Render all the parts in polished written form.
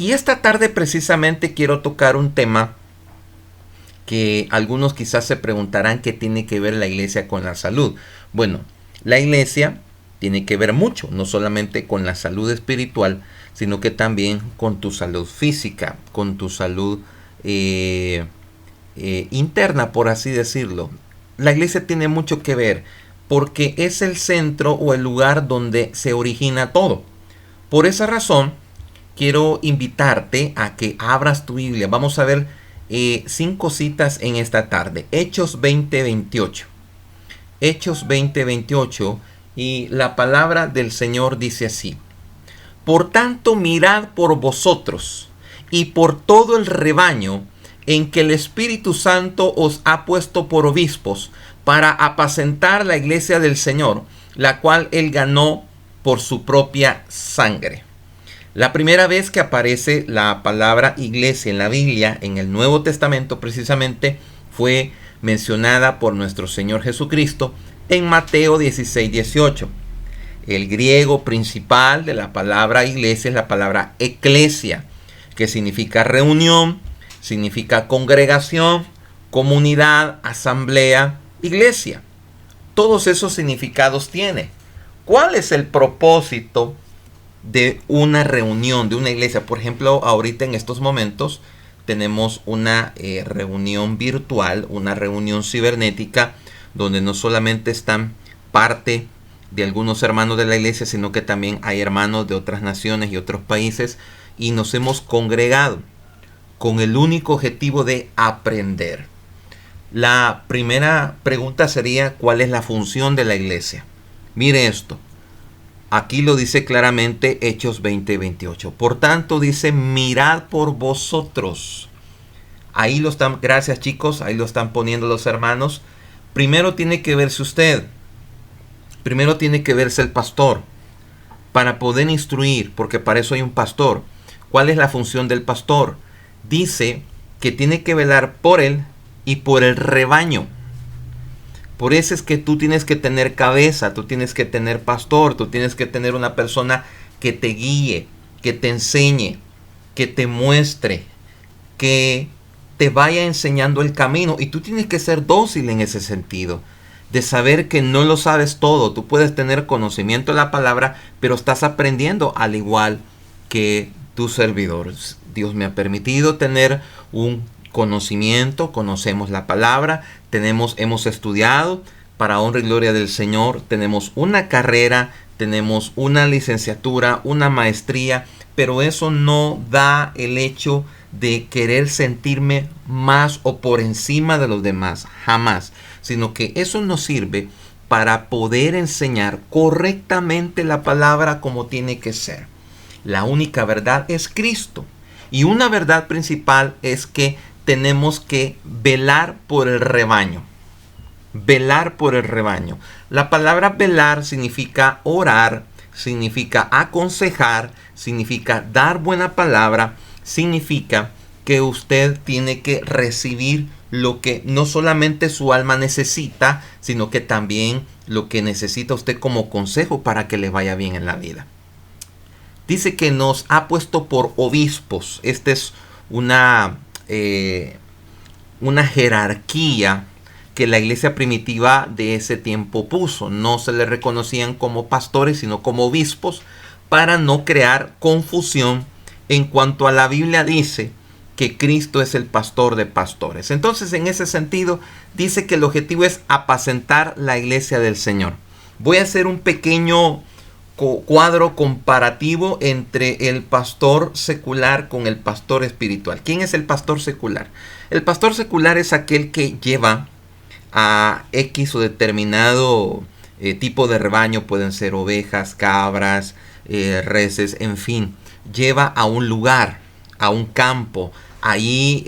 Y esta tarde precisamente quiero tocar un tema que algunos quizás se preguntarán qué tiene que ver la iglesia con la salud. Bueno, la iglesia tiene que ver mucho, no solamente con la salud espiritual, sino que también con tu salud física, con tu salud interna, por así decirlo. La iglesia tiene mucho que ver porque es el centro o el lugar donde se origina todo. Por esa razón, quiero invitarte a que abras tu Biblia. Vamos a ver 5 citas en esta tarde. Hechos 20:28. Hechos 20:28. Y la palabra del Señor dice así: Por tanto, mirad por vosotros y por todo el rebaño en que el Espíritu Santo os ha puesto por obispos para apacentar la iglesia del Señor, la cual él ganó por su propia sangre. La primera vez que aparece la palabra iglesia en la Biblia, en el Nuevo Testamento precisamente, fue mencionada por nuestro Señor Jesucristo en Mateo 16:18. El griego principal de la palabra iglesia es la palabra eclesia, que significa reunión, significa congregación, comunidad, asamblea, iglesia. Todos esos significados tiene. ¿Cuál es el propósito de una reunión, de una iglesia? Por ejemplo, ahorita en estos momentos tenemos una reunión virtual, una reunión cibernética, donde no solamente están parte de algunos hermanos de la iglesia, sino que también hay hermanos de otras naciones y otros países, y nos hemos congregado con el único objetivo de aprender. La primera pregunta sería: ¿cuál es la función de la iglesia? Mire esto. Aquí lo dice claramente Hechos 20:28. Por tanto, dice: mirad por vosotros. Ahí lo están, gracias chicos, ahí lo están poniendo los hermanos. Primero tiene que verse usted. Primero tiene que verse el pastor para poder instruir, porque para eso hay un pastor. ¿Cuál es la función del pastor? Dice que tiene que velar por él y por el rebaño. Por eso es que tú tienes que tener cabeza, tú tienes que tener pastor, tú tienes que tener una persona que te guíe, que te enseñe, que te muestre, que te vaya enseñando el camino. Y tú tienes que ser dócil en ese sentido, de saber que no lo sabes todo. Tú puedes tener conocimiento de la palabra, pero estás aprendiendo al igual que tus servidores. Dios me ha permitido tener un conocimiento, conocemos la palabra, hemos estudiado para honra y gloria del Señor, tenemos una carrera, tenemos una licenciatura, una maestría, pero eso no da el hecho de querer sentirme más o por encima de los demás, jamás, sino que eso nos sirve para poder enseñar correctamente la palabra como tiene que ser. La única verdad es Cristo. Y una verdad principal es que tenemos que velar por el rebaño. Velar por el rebaño. La palabra velar significa orar, significa aconsejar, significa dar buena palabra, significa que usted tiene que recibir lo que no solamente su alma necesita, sino que también lo que necesita usted como consejo para que le vaya bien en la vida. Dice que nos ha puesto por obispos. Esta es una jerarquía que la iglesia primitiva de ese tiempo puso. No se le reconocían como pastores, sino como obispos, para no crear confusión en cuanto a la Biblia dice que Cristo es el pastor de pastores. Entonces, en ese sentido, dice que el objetivo es apacentar la iglesia del Señor. Voy a hacer un pequeño cuadro comparativo entre el pastor secular con el pastor espiritual. ¿Quién es el pastor secular? El pastor secular es aquel que lleva a X o determinado tipo de rebaño, pueden ser ovejas, cabras, reses, en fin, lleva a un lugar, a un campo. Ahí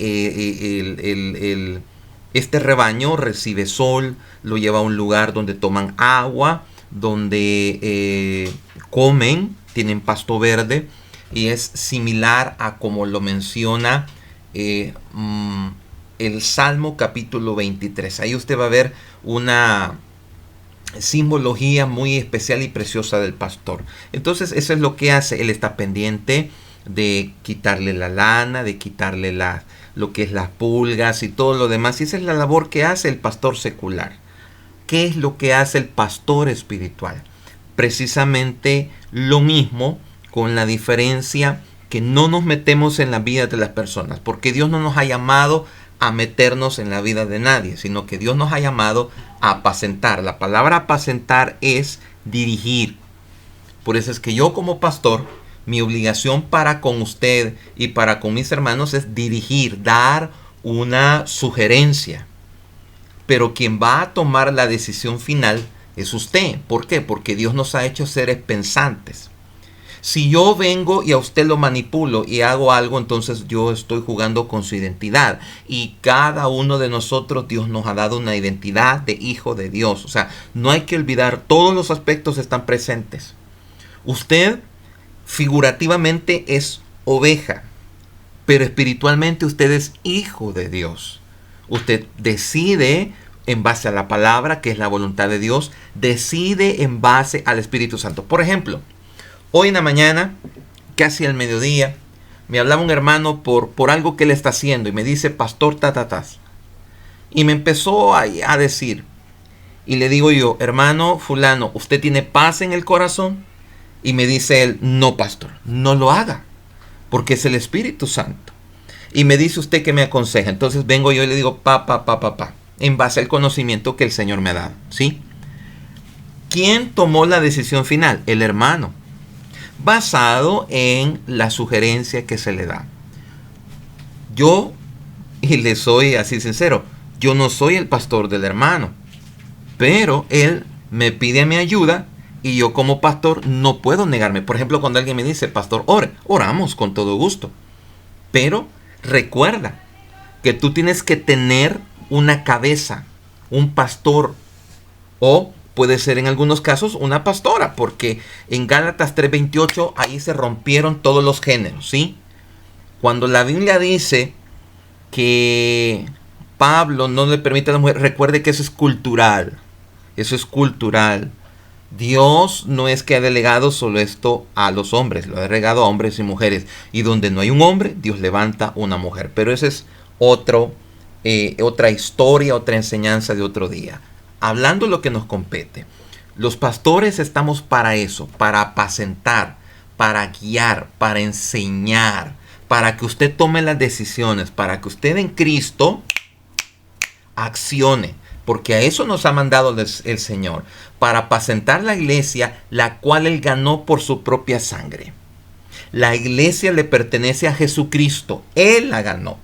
este rebaño recibe sol, lo lleva a un lugar donde toman agua, donde comen, tienen pasto verde, y es similar a como lo menciona el Salmo capítulo 23. Ahí usted va a ver una simbología muy especial y preciosa del pastor. Entonces eso es lo que hace. Él está pendiente de quitarle la lana, de quitarle lo que es las pulgas y todo lo demás. Y esa es la labor que hace el pastor secular. ¿Qué es lo que hace el pastor espiritual? Precisamente lo mismo, con la diferencia que no nos metemos en la vida de las personas, porque Dios no nos ha llamado a meternos en la vida de nadie, sino que Dios nos ha llamado a apacentar. La palabra apacentar es dirigir. Por eso es que yo como pastor, mi obligación para con usted y para con mis hermanos es dirigir, dar una sugerencia. Pero quien va a tomar la decisión final es usted. ¿Por qué? Porque Dios nos ha hecho seres pensantes. Si yo vengo y a usted lo manipulo y hago algo, entonces yo estoy jugando con su identidad. Y cada uno de nosotros, Dios nos ha dado una identidad de hijo de Dios. O sea, no hay que olvidar, todos los aspectos están presentes. Usted figurativamente es oveja, pero espiritualmente usted es hijo de Dios. Usted decide en base a la palabra, que es la voluntad de Dios, decide en base al Espíritu Santo. Por ejemplo, hoy en la mañana, casi al mediodía, me hablaba un hermano por algo que él está haciendo y me dice, pastor, tatatas. Y me empezó a decir, y le digo yo, hermano fulano, ¿usted tiene paz en el corazón? Y me dice él, no, pastor, no lo haga, porque es el Espíritu Santo. Y me dice, ¿usted qué me aconseja? Entonces vengo yo y le digo, en base al conocimiento que el Señor me ha dado, ¿sí? ¿Quién tomó la decisión final? El hermano, basado en la sugerencia que se le da. Yo, y le soy así sincero, yo no soy el pastor del hermano, pero él me pide mi ayuda y yo como pastor no puedo negarme. Por ejemplo, cuando alguien me dice, pastor, oramos con todo gusto. Pero recuerda que tú tienes que tener una cabeza, un pastor, o puede ser en algunos casos una pastora, porque en Gálatas 3:28 ahí se rompieron todos los géneros, ¿sí? Cuando la Biblia dice que Pablo no le permite a la mujer, recuerde que eso es cultural. Eso es cultural. Dios no es que ha delegado solo esto a los hombres, lo ha delegado a hombres y mujeres. Y donde no hay un hombre, Dios levanta una mujer. Pero esa es otra historia, otra enseñanza de otro día. Hablando de lo que nos compete, los pastores estamos para eso, para apacentar, para guiar, para enseñar, para que usted tome las decisiones, para que usted en Cristo accione. Porque a eso nos ha mandado el Señor, para apacentar la iglesia, la cual Él ganó por su propia sangre. La iglesia le pertenece a Jesucristo, Él la ganó.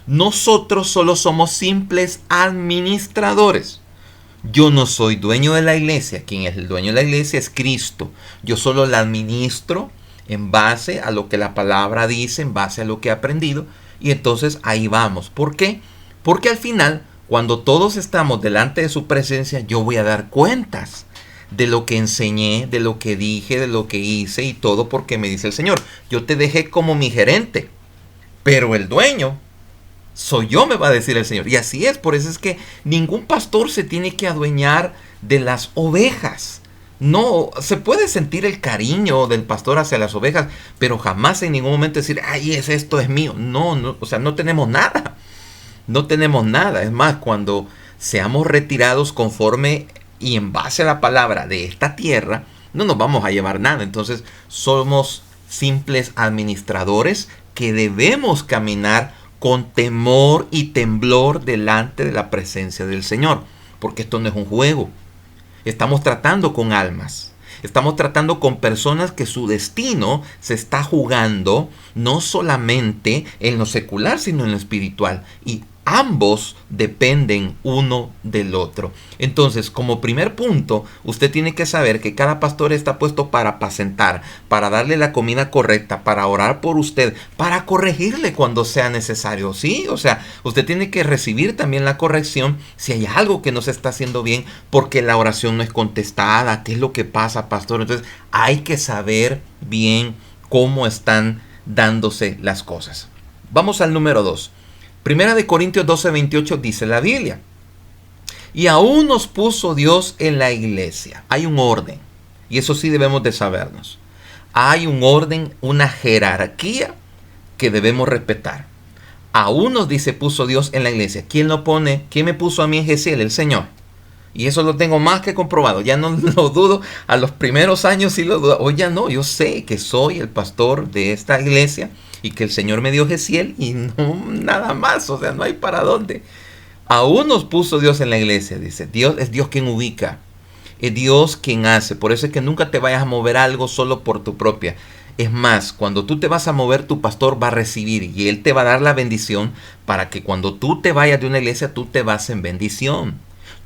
Nosotros solo somos simples administradores. Yo no soy dueño de la iglesia, quien es el dueño de la iglesia es Cristo. Yo solo la administro en base a lo que la palabra dice, en base a lo que he aprendido. Y entonces ahí vamos. ¿Por qué? Porque al final, cuando todos estamos delante de su presencia, yo voy a dar cuentas de lo que enseñé, de lo que dije, de lo que hice y todo, porque me dice el Señor, yo te dejé como mi gerente, pero el dueño soy yo, me va a decir el Señor. Y así es, por eso es que ningún pastor se tiene que adueñar de las ovejas. No, se puede sentir el cariño del pastor hacia las ovejas, pero jamás en ningún momento decir, ay, esto es mío. No, o sea, no tenemos nada. No tenemos nada. Es más, cuando seamos retirados conforme y en base a la palabra de esta tierra, no nos vamos a llevar nada. Entonces, somos simples administradores que debemos caminar con temor y temblor delante de la presencia del Señor. Porque esto no es un juego. Estamos tratando con almas. Estamos tratando con personas que su destino se está jugando no solamente en lo secular, sino en lo espiritual. Y ambos dependen uno del otro. Entonces, como primer punto, usted tiene que saber que cada pastor está puesto para apacentar, para darle la comida correcta, para orar por usted, para corregirle cuando sea necesario. Sí, o sea, usted tiene que recibir también la corrección si hay algo que no se está haciendo bien, porque la oración no es contestada. ¿Qué es lo que pasa, pastor? Entonces, hay que saber bien cómo están dándose las cosas. Vamos al número 2. Primera de Corintios 12:28 dice la Biblia, y aún nos puso Dios en la iglesia. Hay un orden, y eso sí debemos de sabernos. Hay un orden, una jerarquía que debemos respetar. A unos, dice, puso Dios en la iglesia. ¿Quién lo pone? ¿Quién me puso a mí en Gesiel? El Señor. Y eso lo tengo más que comprobado. Ya no lo dudo. A los primeros años sí lo dudo. Hoy ya no. Yo sé que soy el pastor de esta iglesia y que el Señor me dio Gesiel y no nada más. O sea, no hay para dónde. A unos puso Dios en la iglesia. Dice, Dios es Dios quien ubica. Es Dios quien hace. Por eso es que nunca te vayas a mover algo solo por tu propia. Es más, cuando tú te vas a mover, tu pastor va a recibir y él te va a dar la bendición para que cuando tú te vayas de una iglesia, tú te vas en bendición.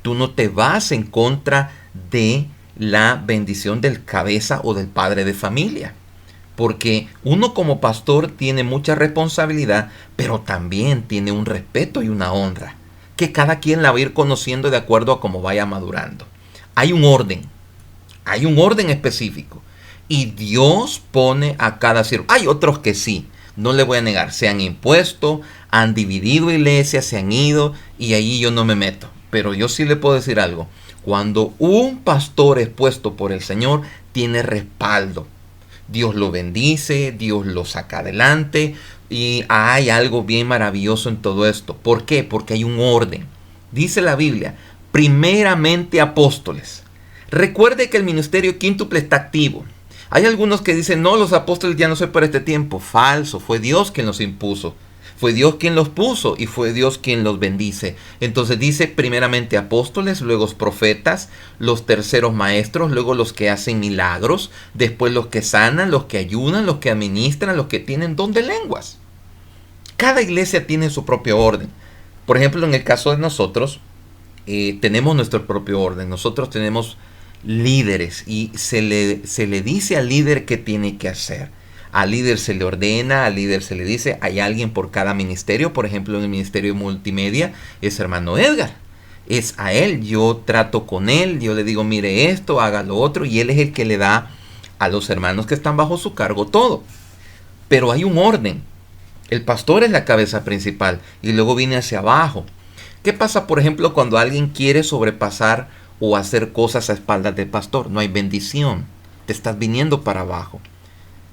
Tú no te vas en contra de la bendición del cabeza o del padre de familia. Porque uno como pastor tiene mucha responsabilidad, pero también tiene un respeto y una honra, que cada quien la va a ir conociendo de acuerdo a cómo vaya madurando. Hay un orden específico. Y Dios pone a cada siervo. Hay otros que sí, no le voy a negar, se han impuesto, han dividido iglesias, se han ido y ahí yo no me meto. Pero yo sí le puedo decir algo. Cuando un pastor es puesto por el Señor, tiene respaldo. Dios lo bendice, Dios lo saca adelante y hay algo bien maravilloso en todo esto. ¿Por qué? Porque hay un orden. Dice la Biblia, primeramente apóstoles. Recuerde que el ministerio quíntuple está activo. Hay algunos que dicen, no, los apóstoles ya no son para este tiempo. Falso, fue Dios quien los impuso. Fue Dios quien los puso y fue Dios quien los bendice. Entonces dice primeramente apóstoles, luego profetas, los terceros maestros, luego los que hacen milagros, después los que sanan, los que ayudan, los que administran, los que tienen don de lenguas. Cada iglesia tiene su propio orden. Por ejemplo, en el caso de nosotros, tenemos nuestro propio orden. Nosotros tenemos líderes y se le dice al líder qué tiene que hacer. Al líder se le ordena, al líder se le dice, hay alguien por cada ministerio. Por ejemplo, en el ministerio de multimedia es hermano Edgar. Es a él, yo trato con él, yo le digo, mire esto, haga lo otro, y él es el que le da a los hermanos que están bajo su cargo todo. Pero hay un orden. El pastor es la cabeza principal y luego viene hacia abajo. ¿Qué pasa, por ejemplo, cuando alguien quiere sobrepasar o hacer cosas a espaldas del pastor? No hay bendición, te estás viniendo para abajo.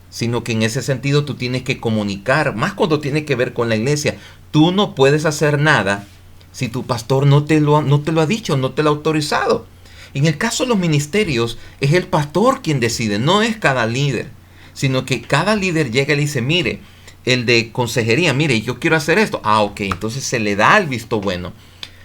Sino que en ese sentido tú tienes que comunicar, más cuando tiene que ver con la iglesia. Tú no puedes hacer nada si tu pastor no te lo ha dicho, no te lo ha autorizado. En el caso de los ministerios, es el pastor quien decide, no es cada líder, sino que cada líder llega y le dice, mire, el de consejería, mire, yo quiero hacer esto. Ok, entonces se le da el visto bueno.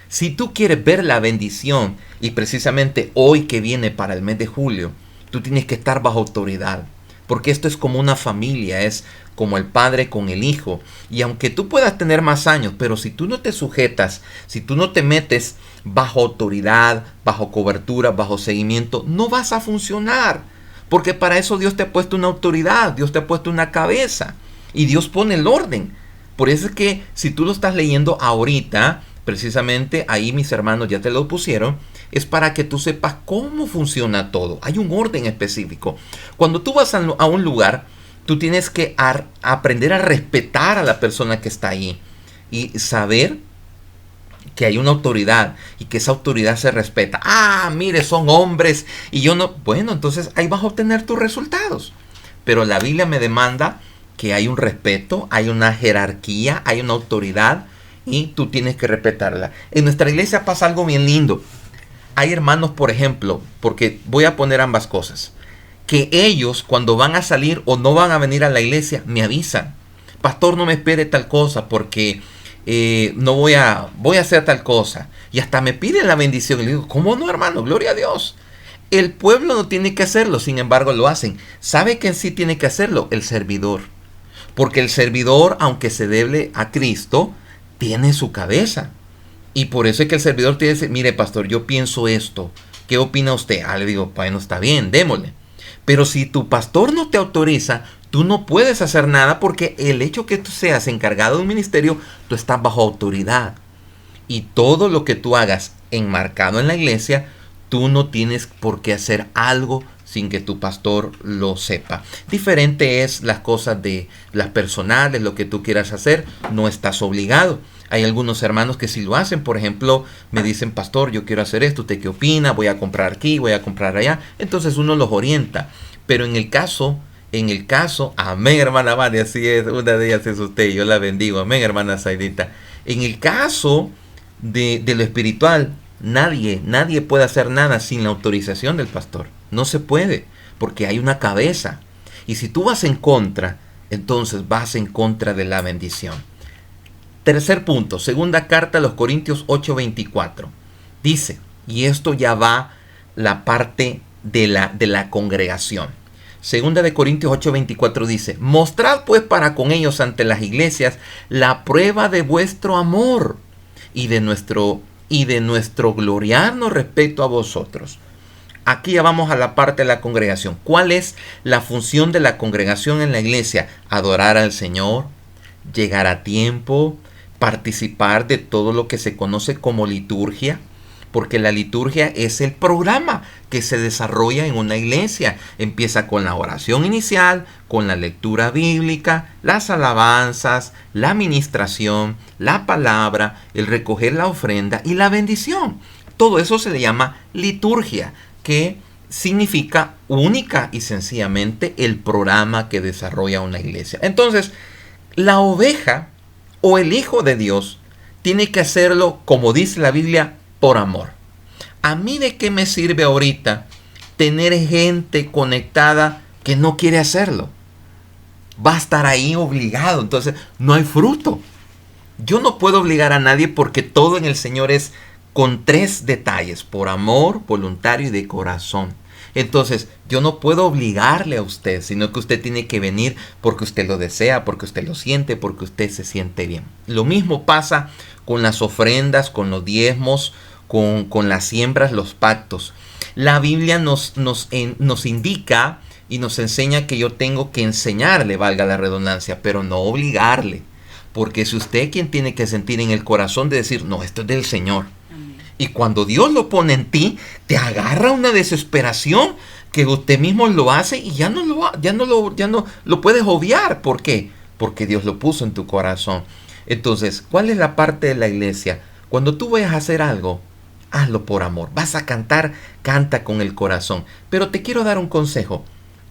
Si tú quieres ver la bendición, y precisamente hoy que viene para el mes de julio, tú tienes que estar bajo autoridad. Porque esto es como una familia, es como el padre con el hijo. Y aunque tú puedas tener más años, pero si tú no te sujetas, si tú no te metes bajo autoridad, bajo cobertura, bajo seguimiento, no vas a funcionar. Porque para eso Dios te ha puesto una autoridad, Dios te ha puesto una cabeza. Y Dios pone el orden. Por eso es que si tú lo estás leyendo ahorita, precisamente ahí mis hermanos ya te lo pusieron, es para que tú sepas cómo funciona todo. Hay un orden específico. Cuando tú vas a un lugar, tú tienes que aprender a respetar a la persona que está ahí y saber que hay una autoridad y que esa autoridad se respeta. Ah, mire, son hombres y yo no. Bueno, entonces ahí vas a obtener tus resultados. Pero la Biblia me demanda que hay un respeto, hay una jerarquía, hay una autoridad y tú tienes que respetarla. En nuestra iglesia pasa algo bien lindo. Hay hermanos, por ejemplo, porque voy a poner ambas cosas, que ellos cuando van a salir o no van a venir a la iglesia, me avisan. Pastor, no me espere tal cosa porque no voy a hacer tal cosa. Y hasta me piden la bendición. Y le digo, ¿cómo no, hermano? Gloria a Dios. El pueblo no tiene que hacerlo, sin embargo lo hacen. ¿Sabe quién sí tiene que hacerlo? El servidor. Porque el servidor, aunque se debe a Cristo, tiene su cabeza. Y por eso es que el servidor tiene que decir, mire pastor, yo pienso esto. ¿Qué opina usted? Le digo, bueno, está bien, démosle. Pero si tu pastor no te autoriza, tú no puedes hacer nada porque el hecho que tú seas encargado de un ministerio, tú estás bajo autoridad. Y todo lo que tú hagas enmarcado en la iglesia, tú no tienes por qué hacer algo sin que tu pastor lo sepa. Diferente es las cosas de las personales, lo que tú quieras hacer, no estás obligado. Hay algunos hermanos que sí lo hacen, por ejemplo, me dicen, pastor, yo quiero hacer esto, ¿usted qué opina? Voy a comprar aquí, voy a comprar allá. Entonces uno los orienta. Pero en el caso En el caso, amén, hermana María, así es, una de ellas es usted, yo la bendigo, amén, hermana Zaidita. En el caso de lo espiritual, nadie puede hacer nada sin la autorización del pastor. No se puede, porque hay una cabeza. Y si tú vas en contra, entonces vas en contra de la bendición. Tercer punto, segunda carta a los Corintios 8:24. Dice, y esto ya va la parte de la congregación. Segunda de Corintios 8:24 dice, mostrad pues para con ellos ante las iglesias la prueba de vuestro amor y de nuestro gloriarnos respecto a vosotros. Aquí ya vamos a la parte de la congregación. ¿Cuál es la función de la congregación en la iglesia? Adorar al Señor, llegar a tiempo, participar de todo lo que se conoce como liturgia, porque la liturgia es el programa que se desarrolla en una iglesia. Empieza con la oración inicial, con la lectura bíblica, las alabanzas, la administración, la palabra, el recoger la ofrenda y la bendición. Todo eso se le llama liturgia, que significa única y sencillamente el programa que desarrolla una iglesia. Entonces, la oveja o el hijo de Dios tiene que hacerlo, como dice la Biblia, por amor. ¿A mí de qué me sirve ahorita tener gente conectada que no quiere hacerlo? Va a estar ahí obligado, entonces no hay fruto. Yo no puedo obligar a nadie porque todo en el Señor es con 3 detalles: por amor, voluntario y de corazón. Entonces, yo no puedo obligarle a usted, sino que usted tiene que venir porque usted lo desea, porque usted lo siente, porque usted se siente bien. Lo mismo pasa con las ofrendas, con los diezmos, con las siembras, los pactos. La Biblia nos indica y nos enseña que yo tengo que enseñarle, valga la redundancia, pero no obligarle. Porque es usted quien tiene que sentir en el corazón de decir, no, esto es del Señor. Y cuando Dios lo pone en ti, te agarra una desesperación que usted mismo lo hace y ya no lo puedes obviar. ¿Por qué? Porque Dios lo puso en tu corazón. Entonces, ¿cuál es la parte de la iglesia? Cuando tú vayas a hacer algo, hazlo por amor. Vas a cantar, canta con el corazón. Pero te quiero dar un consejo.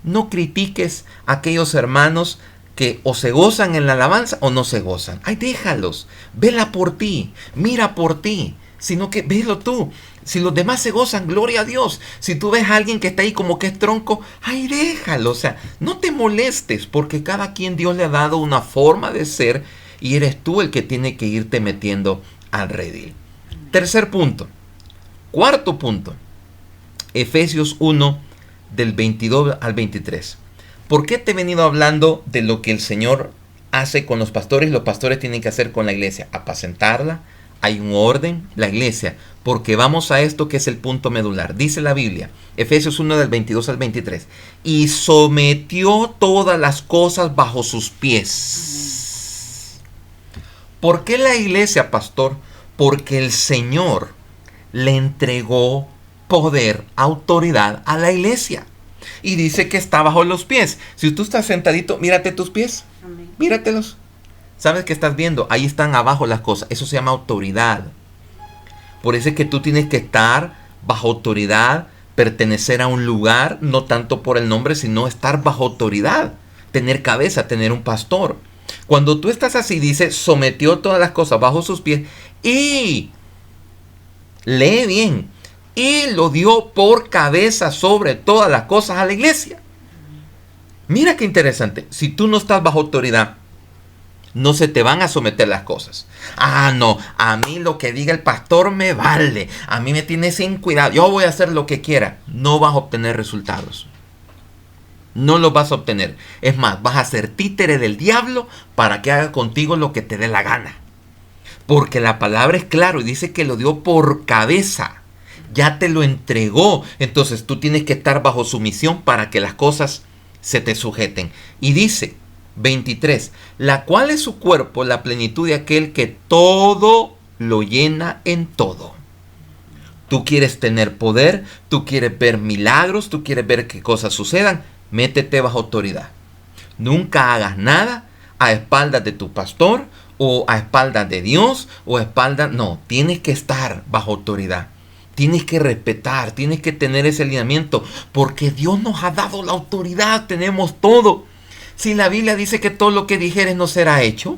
No critiques a aquellos hermanos que o se gozan en la alabanza o no se gozan. Ay, déjalos. Vela por ti. Mira por ti. Sino que velo tú. Si los demás se gozan, gloria a Dios. Si tú ves a alguien que está ahí como que es tronco, ay, déjalo. O sea, no te molestes, porque cada quien Dios le ha dado una forma de ser y eres tú el que tiene que irte metiendo al redil. Tercer punto. Cuarto punto. Efesios 1, del 22 al 23. ¿Por qué te he venido hablando de lo que el Señor hace con los pastores? Los pastores tienen que hacer con la iglesia: apacentarla. Hay un orden, la iglesia, porque vamos a esto que es el punto medular. Dice la Biblia, Efesios 1 del 22 al 23, y sometió todas las cosas bajo sus pies. ¿Por qué la iglesia, pastor? Porque el Señor le entregó poder, autoridad a la iglesia. Y dice que está bajo los pies. Si tú estás sentadito, mírate tus pies. Amén. Míratelos. ¿Sabes qué estás viendo? Ahí están abajo las cosas. Eso se llama autoridad. Por eso es que tú tienes que estar bajo autoridad, pertenecer a un lugar, no tanto por el nombre, sino estar bajo autoridad. Tener cabeza, tener un pastor. Cuando tú estás así, dice, sometió todas las cosas bajo sus pies y, lee bien, y lo dio por cabeza sobre todas las cosas a la iglesia. Mira qué interesante. Si tú no estás bajo autoridad, no se te van a someter las cosas. Ah, no, a mí lo que diga el pastor me vale. A mí me tiene sin cuidado. Yo voy a hacer lo que quiera. No vas a obtener resultados. No los vas a obtener. Es más, vas a ser títere del diablo para que haga contigo lo que te dé la gana. Porque la palabra es claro y dice que lo dio por cabeza. Ya te lo entregó. Entonces tú tienes que estar bajo sumisión para que las cosas se te sujeten. Y dice 23, la cual es su cuerpo, la plenitud de aquel que todo lo llena en todo. Tú quieres tener poder, tú quieres ver milagros, tú quieres ver que cosas sucedan, métete bajo autoridad. Nunca hagas nada a espaldas de tu pastor o a espaldas de Dios o a espaldas, no, tienes que estar bajo autoridad. Tienes que respetar, tienes que tener ese alineamiento, porque Dios nos ha dado la autoridad, tenemos todo. Si la Biblia dice que todo lo que dijeres no será hecho,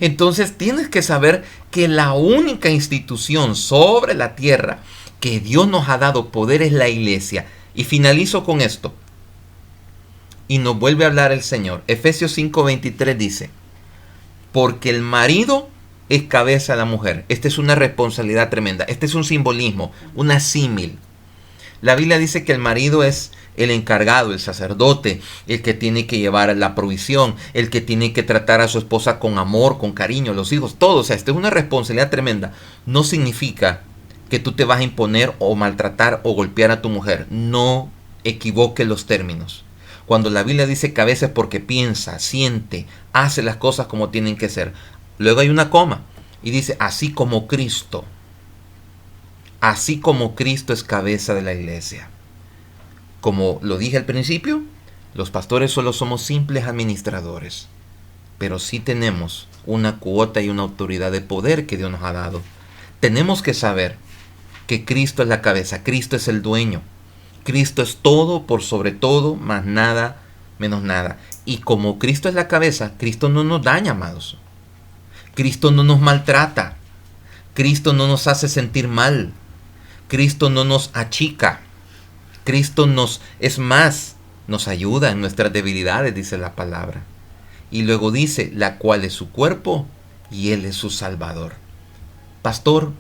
entonces tienes que saber que la única institución sobre la tierra que Dios nos ha dado poder es la iglesia. Y finalizo con esto. Y nos vuelve a hablar el Señor. Efesios 5:23 dice, porque el marido es cabeza de la mujer. Esta es una responsabilidad tremenda. Este es un simbolismo, una símil. La Biblia dice que el marido es el encargado, el sacerdote, el que tiene que llevar la provisión, el que tiene que tratar a su esposa con amor, con cariño, los hijos, todo. O sea, esta es una responsabilidad tremenda. No significa que tú te vas a imponer o maltratar o golpear a tu mujer. No equivoques los términos. Cuando la Biblia dice cabeza es porque piensa, siente, hace las cosas como tienen que ser. Luego hay una coma y dice, así como Cristo es cabeza de la iglesia. Como lo dije al principio, los pastores solo somos simples administradores, pero sí tenemos una cuota y una autoridad de poder que Dios nos ha dado. Tenemos que saber que Cristo es la cabeza, Cristo es el dueño, Cristo es todo por sobre todo, más nada, menos nada. Y como Cristo es la cabeza, Cristo no nos daña, amados. Cristo no nos maltrata. Cristo no nos hace sentir mal. Cristo no nos achica. Cristo nos ayuda en nuestras debilidades, dice la palabra. Y luego dice, la cual es su cuerpo y Él es su Salvador. Pastor,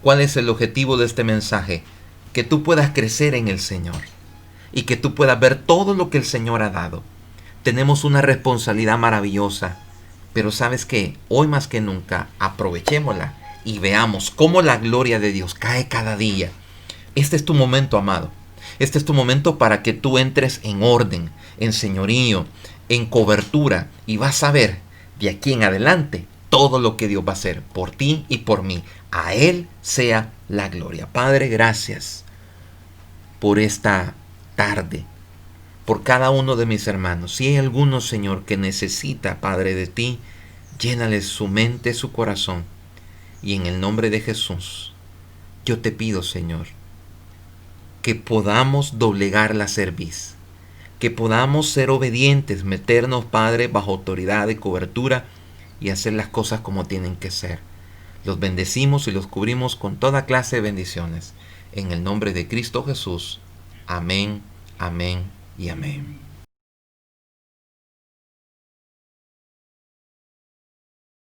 ¿cuál es el objetivo de este mensaje? Que tú puedas crecer en el Señor y que tú puedas ver todo lo que el Señor ha dado. Tenemos una responsabilidad maravillosa, pero ¿sabes qué? Hoy más que nunca aprovechémosla y veamos cómo la gloria de Dios cae cada día. Este es tu momento, amado. Este es tu momento para que tú entres en orden, en señorío, en cobertura, y vas a ver de aquí en adelante todo lo que Dios va a hacer por ti y por mí. A Él sea la gloria. Padre, gracias por esta tarde, por cada uno de mis hermanos. Si hay alguno, Señor, que necesita, Padre, de ti, llénale su mente, su corazón. Y en el nombre de Jesús, yo te pido, Señor, que podamos doblegar la cerviz, que podamos ser obedientes, meternos, Padre, bajo autoridad y cobertura y hacer las cosas como tienen que ser. Los bendecimos y los cubrimos con toda clase de bendiciones. En el nombre de Cristo Jesús. Amén, amén y amén.